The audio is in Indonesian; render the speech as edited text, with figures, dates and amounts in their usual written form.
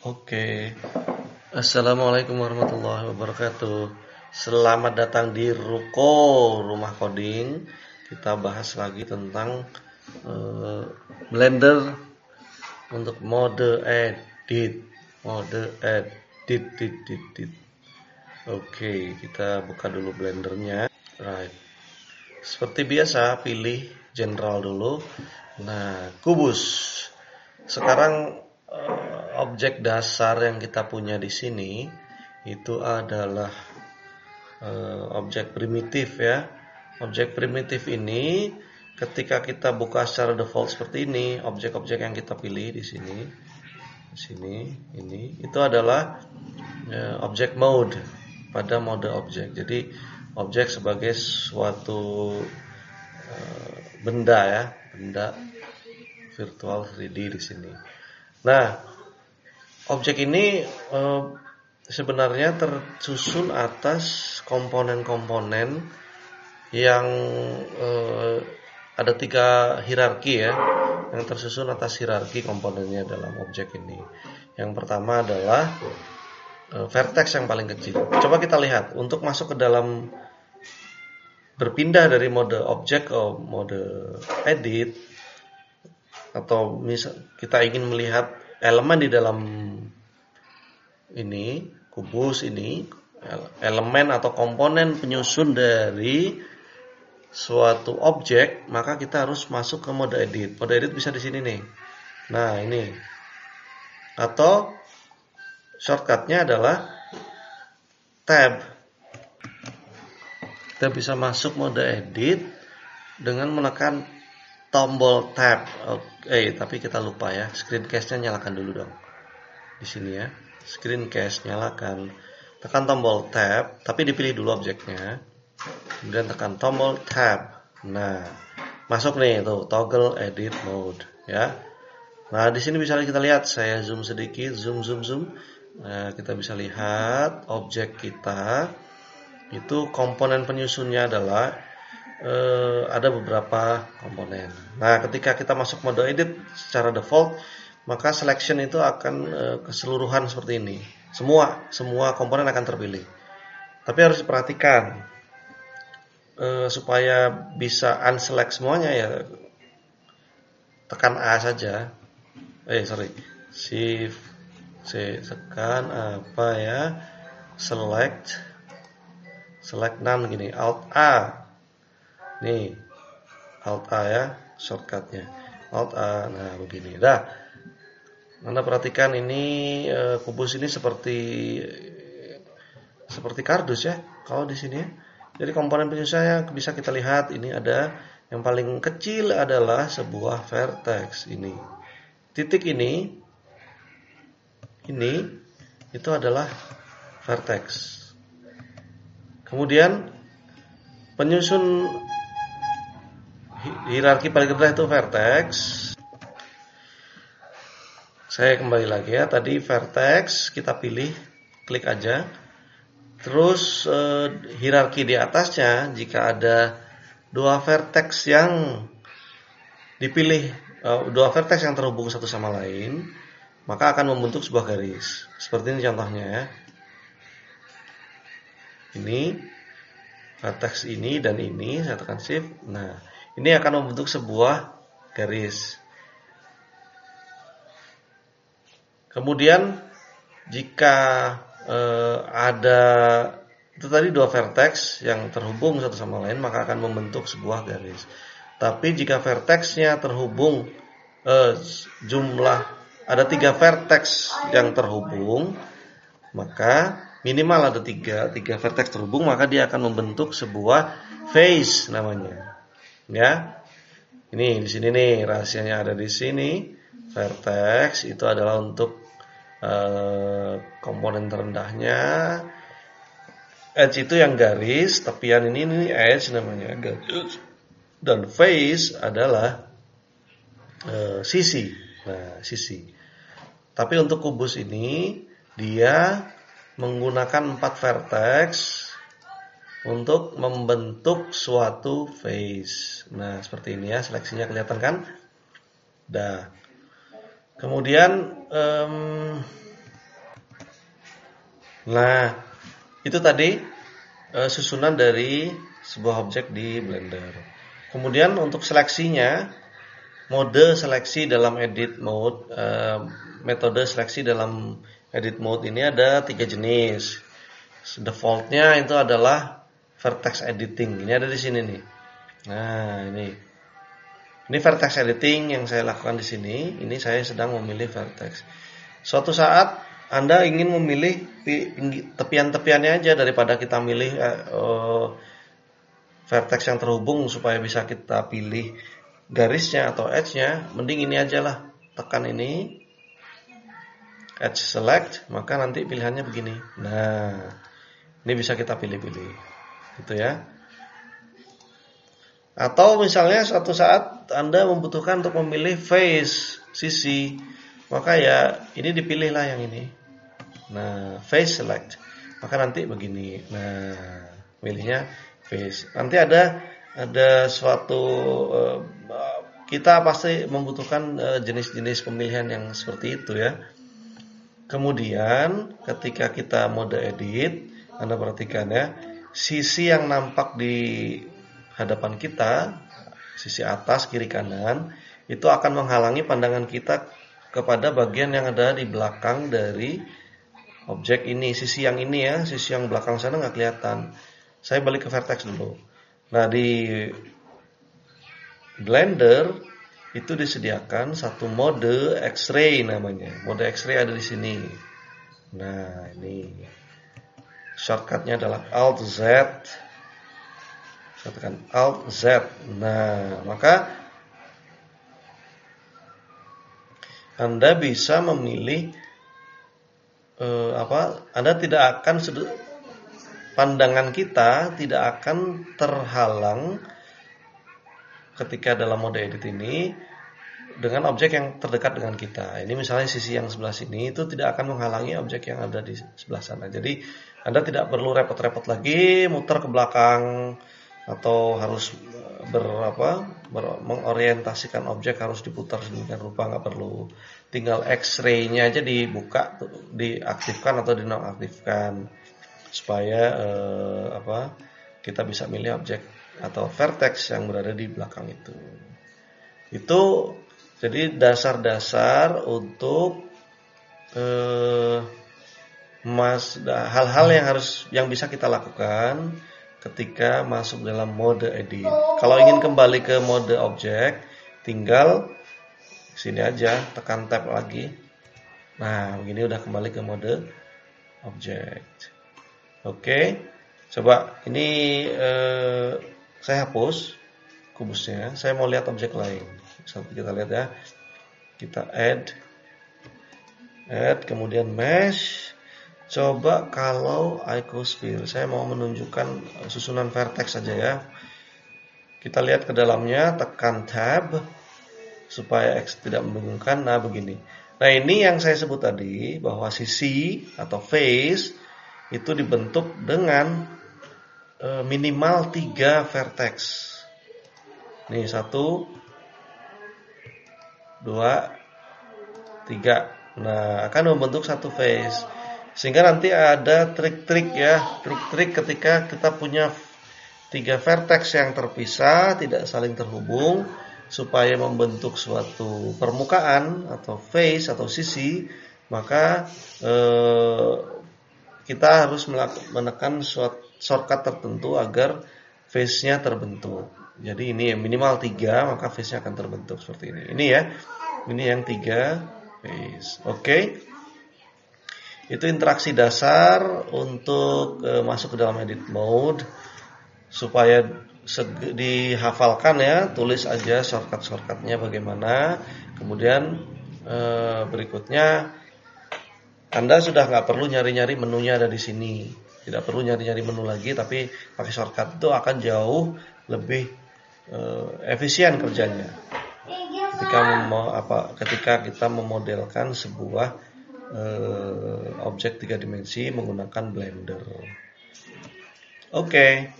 Oke, Assalamualaikum warahmatullahi wabarakatuh. Selamat datang di Ruko Rumah Coding. Kita bahas lagi tentang eh, Blender untuk mode edit. Mode edit. Oke, kita buka dulu Blendernya. Right. Seperti biasa, pilih general dulu. Nah, kubus. Sekarang objek dasar yang kita punya di sini itu adalah objek primitif ya. Objek primitif ini ketika kita buka secara default seperti ini, objek-objek yang kita pilih di sini, ini itu adalah objek mode pada mode objek. Jadi objek sebagai suatu benda ya, benda virtual 3D di sini. Nah, objek ini sebenarnya tersusun atas komponen-komponen yang ada 3 hierarki ya, yang tersusun atas hierarki komponennya dalam objek ini. Yang pertama adalah vertex yang paling kecil. Coba kita lihat untuk masuk ke dalam, berpindah dari mode objek ke mode edit, atau misal kita ingin melihat elemen di dalam ini kubus ini, elemen atau komponen penyusun dari suatu objek, maka kita harus masuk ke mode edit. Mode edit bisa di sini nih. Nah, ini. Atau shortcutnya adalah tab. Kita bisa masuk mode edit dengan menekan tombol tab. Oke, tapi kita lupa ya, screencast-nya nyalakan dulu dong. Di sini ya, screencast nyalakan. Tekan tombol tab, tapi dipilih dulu objeknya. Kemudian tekan tombol tab. Nah, masuk nih tuh toggle edit mode ya. Nah, di sini bisa kita lihat, saya zoom sedikit, zoom. Nah, kita bisa lihat objek kita itu komponen penyusunnya adalah ada beberapa komponen. Nah, ketika kita masuk mode edit secara default, maka selection itu akan keseluruhan seperti ini. Semua komponen akan terpilih. Tapi harus diperhatikan supaya bisa unselect semuanya ya, tekan A saja. Shift C, tekan apa ya? Select none gini, Alt A. Nih, Alt A ya, shortcutnya. Alt A, nah begini. Dah, Anda perhatikan ini kubus ini seperti kardus ya, kalau di sini ya. Jadi komponen penyusunnya bisa kita lihat, ini ada yang paling kecil adalah sebuah vertex ini. Titik ini itu adalah vertex. Kemudian penyusun hierarki paling rendah itu vertex. Saya kembali lagi ya, tadi vertex kita pilih, klik aja. Terus hierarki di atasnya, jika ada 2 vertex yang dipilih, 2 vertex yang terhubung satu sama lain, maka akan membentuk sebuah garis. Seperti ini contohnya ya. Ini vertex ini dan ini, saya tekan shift. Nah, ini akan membentuk sebuah garis. Kemudian jika ada itu tadi 2 vertex yang terhubung satu sama lain, maka akan membentuk sebuah garis. Tapi jika vertexnya terhubung ada 3 vertex yang terhubung, maka minimal ada 3 vertex terhubung, maka dia akan membentuk sebuah face namanya. Ya. Ini di sini nih, rahasianya ada di sini. Vertex itu adalah untuk komponen terendahnya. Edge itu yang garis, tepian ini edge namanya, garis. Dan face adalah sisi. Nah, sisi. Tapi untuk kubus ini dia menggunakan 4 vertex untuk membentuk suatu face. Nah, seperti ini ya, seleksinya kelihatan kan? Dah. Kemudian Nah, itu tadi susunan dari sebuah objek di Blender. Kemudian untuk seleksinya, mode seleksi dalam edit mode, metode seleksi dalam edit mode ini ada 3 jenis. Defaultnya itu adalah vertex editing. Ini ada di sini nih. Nah, ini vertex editing yang saya lakukan di sini. Ini saya sedang memilih vertex. Suatu saat Anda ingin memilih tepian-tepiannya aja daripada kita milih vertex yang terhubung supaya bisa kita pilih garisnya atau edge-nya, mending ini aja lah. Tekan ini, edge select, maka nanti pilihannya begini. Nah, ini bisa kita pilih-pilih, gitu ya. Atau misalnya suatu saat Anda membutuhkan untuk memilih face, sisi, maka ya ini dipilihlah yang ini. Nah, face select, maka nanti begini. Nah, pilihnya face. Nanti ada suatu kita pasti membutuhkan jenis-jenis pemilihan yang seperti itu ya. Kemudian ketika kita mode edit, Anda perhatikan ya, sisi yang nampak di hadapan kita, sisi atas, kiri, kanan, itu akan menghalangi pandangan kita kepada bagian yang ada di belakang dari objek ini. Sisi yang ini ya, sisi yang belakang sana nggak kelihatan. Saya balik ke vertex dulu. Nah, di Blender itu disediakan satu mode X-ray namanya. Mode X-ray ada di sini. Nah, ini shortcutnya adalah Alt Z. Saya tekan Alt Z. Nah, maka Anda bisa memilih Anda tidak akan pandangan kita tidak akan terhalang ketika dalam mode edit ini dengan objek yang terdekat dengan kita. Ini misalnya sisi yang sebelah sini itu tidak akan menghalangi objek yang ada di sebelah sana. Jadi Anda tidak perlu repot-repot lagi muter ke belakang atau harus mengorientasikan objek harus diputar sedemikian rupa, nggak perlu. Tinggal X-ray-nya aja dibuka, diaktifkan atau dinonaktifkan supaya kita bisa milih objek atau vertex yang berada di belakang itu. Itu jadi dasar-dasar untuk hal-hal yang bisa kita lakukan ketika masuk dalam mode edit. Kalau ingin kembali ke mode objek, tinggal sini aja, tekan tab lagi. Nah, begini udah kembali ke mode objek. Oke, coba ini saya hapus kubusnya. Saya mau lihat objek lain. Sampai kita lihat ya. Kita add, kemudian mesh. Coba kalau icosphere, saya mau menunjukkan susunan vertex saja ya. Kita lihat ke dalamnya, tekan tab supaya X tidak membingungkan. Nah, begini. Nah, ini yang saya sebut tadi bahwa sisi atau face itu dibentuk dengan minimal 3 vertex. Nih 1 2 3. Nah, akan membentuk satu face. Sehingga nanti ada trik-trik ya, trik-trik ketika kita punya 3 vertex yang terpisah, tidak saling terhubung, supaya membentuk suatu permukaan atau face atau sisi, maka kita harus menekan shortcut tertentu agar face-nya terbentuk. Jadi ini minimal 3, maka face-nya akan terbentuk seperti ini. Ini ya, ini yang 3 face. Oke. Itu interaksi dasar untuk masuk ke dalam edit mode. Supaya dihafalkan ya, tulis aja shortcut-shortcutnya bagaimana. Kemudian berikutnya Anda sudah nggak perlu nyari-nyari menunya ada di sini. Tidak perlu nyari-nyari menu lagi, tapi pakai shortcut itu akan jauh lebih efisien kerjanya. Ketika kita memodelkan sebuah objek 3 dimensi menggunakan Blender. Oke.